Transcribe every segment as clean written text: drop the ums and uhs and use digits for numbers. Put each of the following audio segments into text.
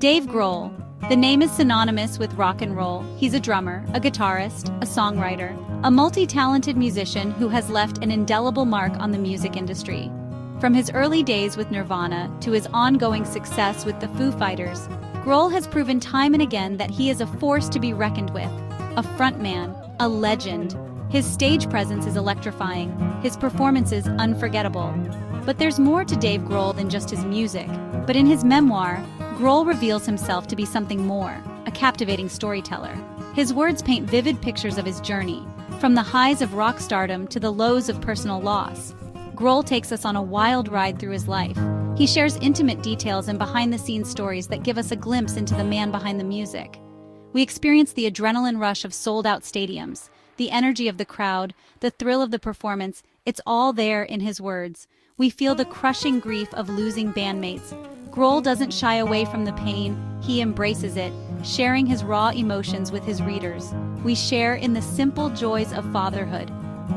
Dave Grohl. The name is synonymous with rock and roll. He's a drummer, a guitarist, a songwriter, a multi-talented musician who has left an indelible mark on the music industry. From his early days with Nirvana to his ongoing success with the Foo Fighters, Grohl has proven time and again that he is a force to be reckoned with, a frontman, a legend. His stage presence is electrifying, his performances unforgettable. But there's more to Dave Grohl than just his music. But in his memoir, Grohl reveals himself to be something more, a captivating storyteller. His words paint vivid pictures of his journey, from the highs of rock stardom to the lows of personal loss. Grohl takes us on a wild ride through his life. He shares intimate details and behind-the-scenes stories that give us a glimpse into the man behind the music. We experience the adrenaline rush of sold-out stadiums, the energy of the crowd, the thrill of the performance. It's all there in his words. We feel the crushing grief of losing bandmates. Grohl doesn't shy away from the pain, he embraces it, sharing his raw emotions with his readers. We share in the simple joys of fatherhood.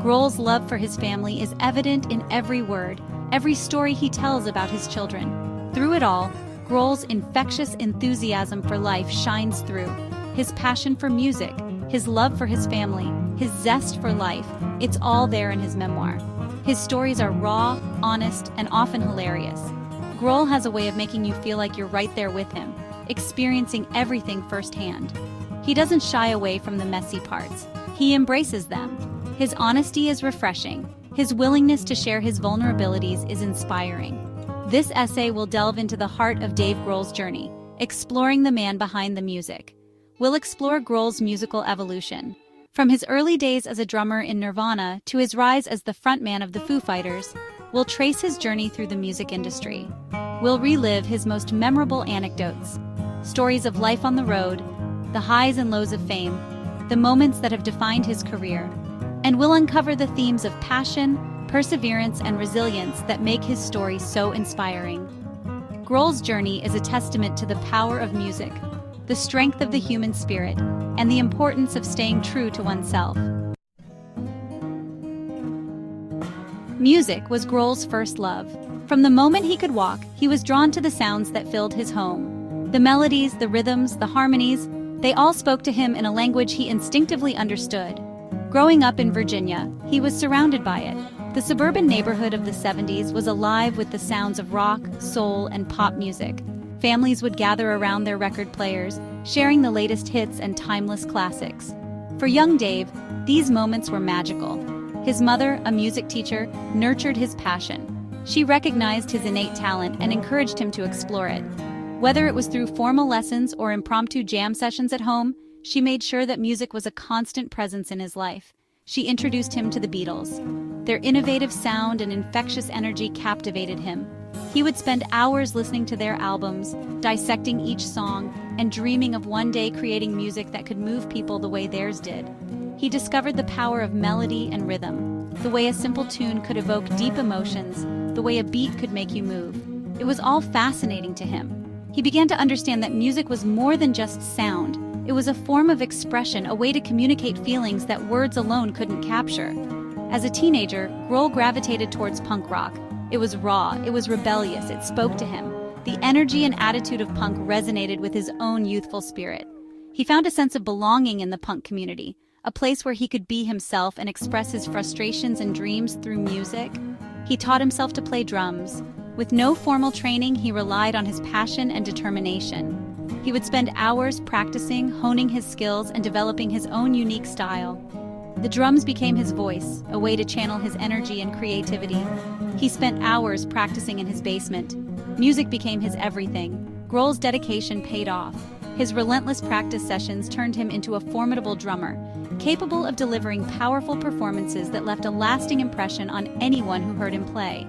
Grohl's love for his family is evident in every word, every story he tells about his children. Through it all, Grohl's infectious enthusiasm for life shines through. His passion for music, his love for his family, his zest for life, it's all there in his memoir. His stories are raw, honest, and often hilarious. Grohl has a way of making you feel like you're right there with him, experiencing everything firsthand. He doesn't shy away from the messy parts. He embraces them. His honesty is refreshing. His willingness to share his vulnerabilities is inspiring. This essay will delve into the heart of Dave Grohl's journey, exploring the man behind the music. We'll explore Grohl's musical evolution. From his early days as a drummer in Nirvana to his rise as the frontman of the Foo Fighters, we'll trace his journey through the music industry. We'll relive his most memorable anecdotes, stories of life on the road, the highs and lows of fame, the moments that have defined his career, and we'll uncover the themes of passion, perseverance, and resilience that make his story so inspiring. Grohl's journey is a testament to the power of music, the strength of the human spirit, and the importance of staying true to oneself. Music was Grohl's first love. From the moment he could walk, he was drawn to the sounds that filled his home. The melodies, the rhythms, the harmonies, they all spoke to him in a language he instinctively understood. Growing up in Virginia, he was surrounded by it. The suburban neighborhood of the 70s was alive with the sounds of rock, soul, and pop music. Families would gather around their record players, sharing the latest hits and timeless classics. For young Dave, these moments were magical. His mother, a music teacher, nurtured his passion. She recognized his innate talent and encouraged him to explore it. Whether it was through formal lessons or impromptu jam sessions at home, she made sure that music was a constant presence in his life. She introduced him to the Beatles. Their innovative sound and infectious energy captivated him. He would spend hours listening to their albums, dissecting each song, and dreaming of one day creating music that could move people the way theirs did. He discovered the power of melody and rhythm, the way a simple tune could evoke deep emotions, the way a beat could make you move. It was all fascinating to him. He began to understand that music was more than just sound. It was a form of expression, a way to communicate feelings that words alone couldn't capture. As a teenager, Grohl gravitated towards punk rock. It was raw, it was rebellious, it spoke to him. The energy and attitude of punk resonated with his own youthful spirit. He found a sense of belonging in the punk community, a place where he could be himself and express his frustrations and dreams through music. He taught himself to play drums. With no formal training, he relied on his passion and determination. He would spend hours practicing, honing his skills, and developing his own unique style. The drums became his voice, a way to channel his energy and creativity. He spent hours practicing in his basement. Music became his everything. Grohl's dedication paid off. His relentless practice sessions turned him into a formidable drummer, capable of delivering powerful performances that left a lasting impression on anyone who heard him play.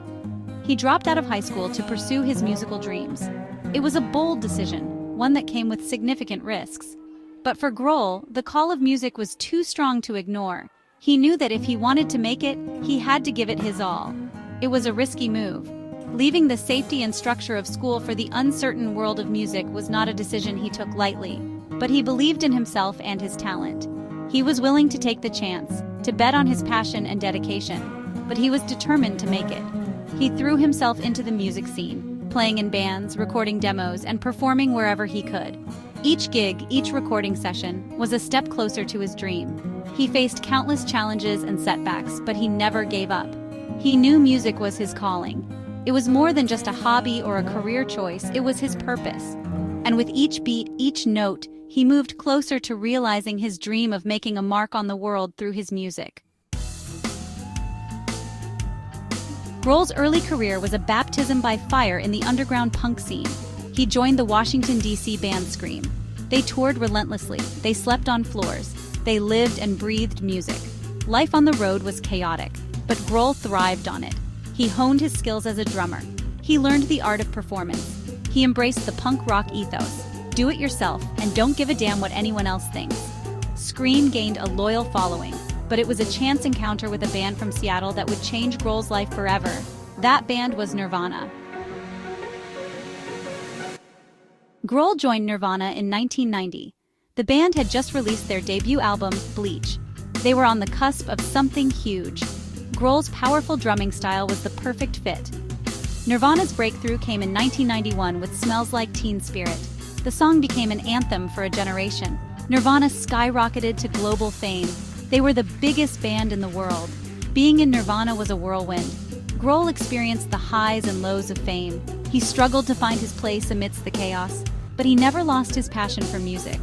He dropped out of high school to pursue his musical dreams. It was a bold decision, one that came with significant risks. But for Grohl, the call of music was too strong to ignore. He knew that if he wanted to make it, he had to give it his all. It was a risky move. Leaving the safety and structure of school for the uncertain world of music was not a decision he took lightly, but he believed in himself and his talent. He was willing to take the chance, to bet on his passion and dedication, but he was determined to make it. He threw himself into the music scene, playing in bands, recording demos, and performing wherever he could. Each gig, each recording session, was a step closer to his dream. He faced countless challenges and setbacks, but he never gave up. He knew music was his calling. It was more than just a hobby or a career choice, it was his purpose. And with each beat, each note, he moved closer to realizing his dream of making a mark on the world through his music. Grohl's early career was a baptism by fire in the underground punk scene. He joined the Washington, D.C. band Scream. They toured relentlessly, they slept on floors, they lived and breathed music. Life on the road was chaotic, but Grohl thrived on it. He honed his skills as a drummer. He learned the art of performance. He embraced the punk rock ethos. Do it yourself, and don't give a damn what anyone else thinks. Scream gained a loyal following, but it was a chance encounter with a band from Seattle that would change Grohl's life forever. That band was Nirvana. Grohl joined Nirvana in 1990. The band had just released their debut album, Bleach. They were on the cusp of something huge. Grohl's powerful drumming style was the perfect fit. Nirvana's breakthrough came in 1991 with Smells Like Teen Spirit. The song became an anthem for a generation. Nirvana skyrocketed to global fame. They were the biggest band in the world. Being in Nirvana was a whirlwind. Grohl experienced the highs and lows of fame. He struggled to find his place amidst the chaos, but he never lost his passion for music.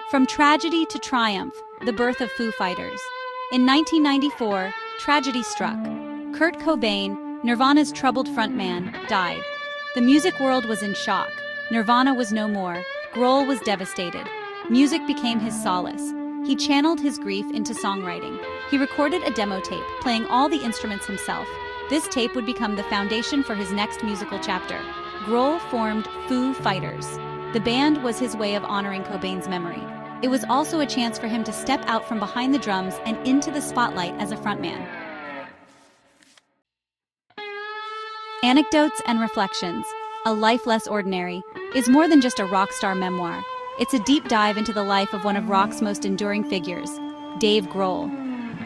From tragedy to triumph, the birth of Foo Fighters. In 1994, tragedy struck. Kurt Cobain, Nirvana's troubled frontman, died. The music world was in shock. Nirvana was no more. Grohl was devastated. Music became his solace. He channeled his grief into songwriting. He recorded a demo tape, playing all the instruments himself. This tape would become the foundation for his next musical chapter. Grohl formed Foo Fighters. The band was his way of honoring Cobain's memory. It was also a chance for him to step out from behind the drums and into the spotlight as a frontman. Anecdotes and Reflections, A Life Less Ordinary, is more than just a rock star memoir. It's a deep dive into the life of one of rock's most enduring figures, Dave Grohl.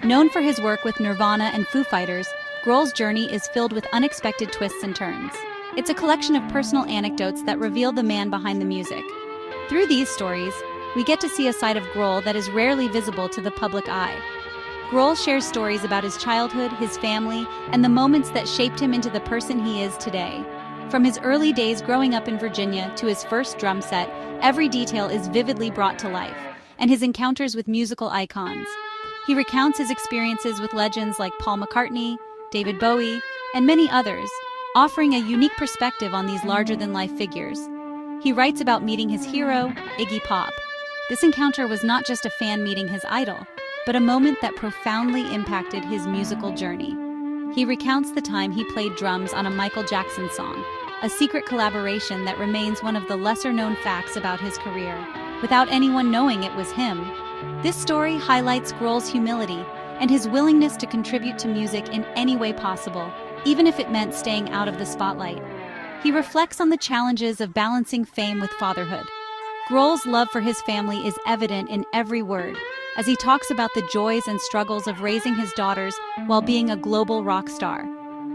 Known for his work with Nirvana and Foo Fighters, Grohl's journey is filled with unexpected twists and turns. It's a collection of personal anecdotes that reveal the man behind the music. Through these stories, we get to see a side of Grohl that is rarely visible to the public eye. Grohl shares stories about his childhood, his family, and the moments that shaped him into the person he is today. From his early days growing up in Virginia to his first drum set, every detail is vividly brought to life, and his encounters with musical icons. He recounts his experiences with legends like Paul McCartney, David Bowie, and many others, offering a unique perspective on these larger-than-life figures. He writes about meeting his hero, Iggy Pop. This encounter was not just a fan meeting his idol, but a moment that profoundly impacted his musical journey. He recounts the time he played drums on a Michael Jackson song, a secret collaboration that remains one of the lesser-known facts about his career, without anyone knowing it was him. This story highlights Grohl's humility and his willingness to contribute to music in any way possible, even if it meant staying out of the spotlight. He reflects on the challenges of balancing fame with fatherhood. Grohl's love for his family is evident in every word, as he talks about the joys and struggles of raising his daughters while being a global rock star.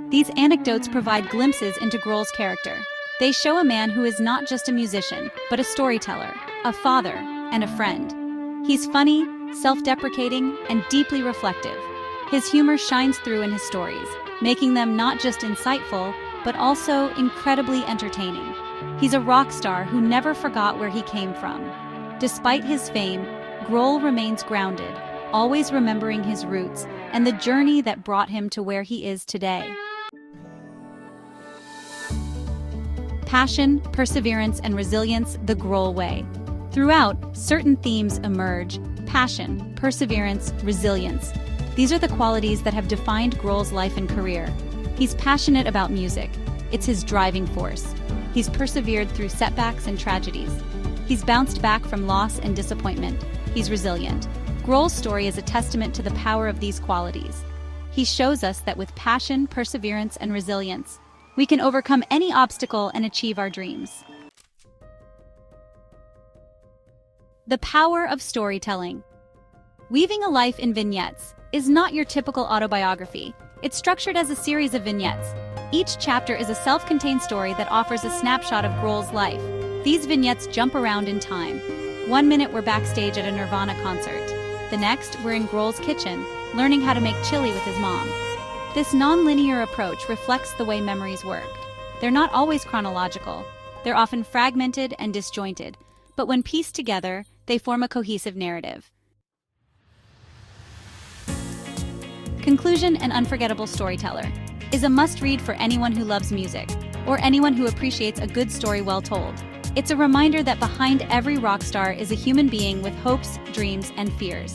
These anecdotes provide glimpses into Grohl's character. They show a man who is not just a musician, but a storyteller, a father, and a friend. He's funny, self-deprecating, and deeply reflective. His humor shines through in his stories, making them not just insightful, but also incredibly entertaining. He's a rock star who never forgot where he came from. Despite his fame, Grohl remains grounded, always remembering his roots and the journey that brought him to where he is today. Passion, perseverance, and resilience, the Grohl Way. Throughout, certain themes emerge: passion, perseverance, resilience. These are the qualities that have defined Grohl's life and career. He's passionate about music. It's his driving force. He's persevered through setbacks and tragedies. He's bounced back from loss and disappointment. He's resilient. Grohl's story is a testament to the power of these qualities. He shows us that with passion, perseverance, and resilience, we can overcome any obstacle and achieve our dreams. The power of storytelling. Weaving a Life in Vignettes is not your typical autobiography. It's structured as a series of vignettes. Each chapter is a self-contained story that offers a snapshot of Grohl's life. These vignettes jump around in time. 1 minute we're backstage at a Nirvana concert. The next, we're in Grohl's kitchen, learning how to make chili with his mom. This non-linear approach reflects the way memories work. They're not always chronological. They're often fragmented and disjointed, but when pieced together, they form a cohesive narrative. Conclusion: An Unforgettable Storyteller is a must-read for anyone who loves music, or anyone who appreciates a good story well told. It's a reminder that behind every rock star is a human being with hopes, dreams, and fears.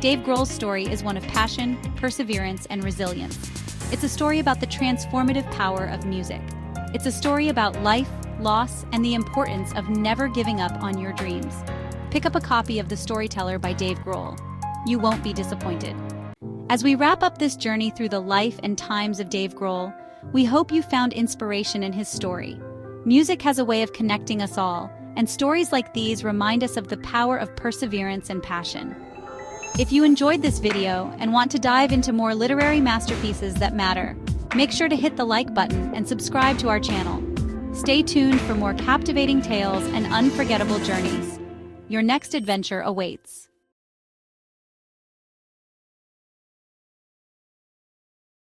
Dave Grohl's story is one of passion, perseverance, and resilience. It's a story about the transformative power of music. It's a story about life, loss, and the importance of never giving up on your dreams. Pick up a copy of The Storyteller by Dave Grohl. You won't be disappointed. As we wrap up this journey through the life and times of Dave Grohl, we hope you found inspiration in his story. Music has a way of connecting us all, and stories like these remind us of the power of perseverance and passion. If you enjoyed this video and want to dive into more literary masterpieces that matter, make sure to hit the like button and subscribe to our channel. Stay tuned for more captivating tales and unforgettable journeys. Your next adventure awaits.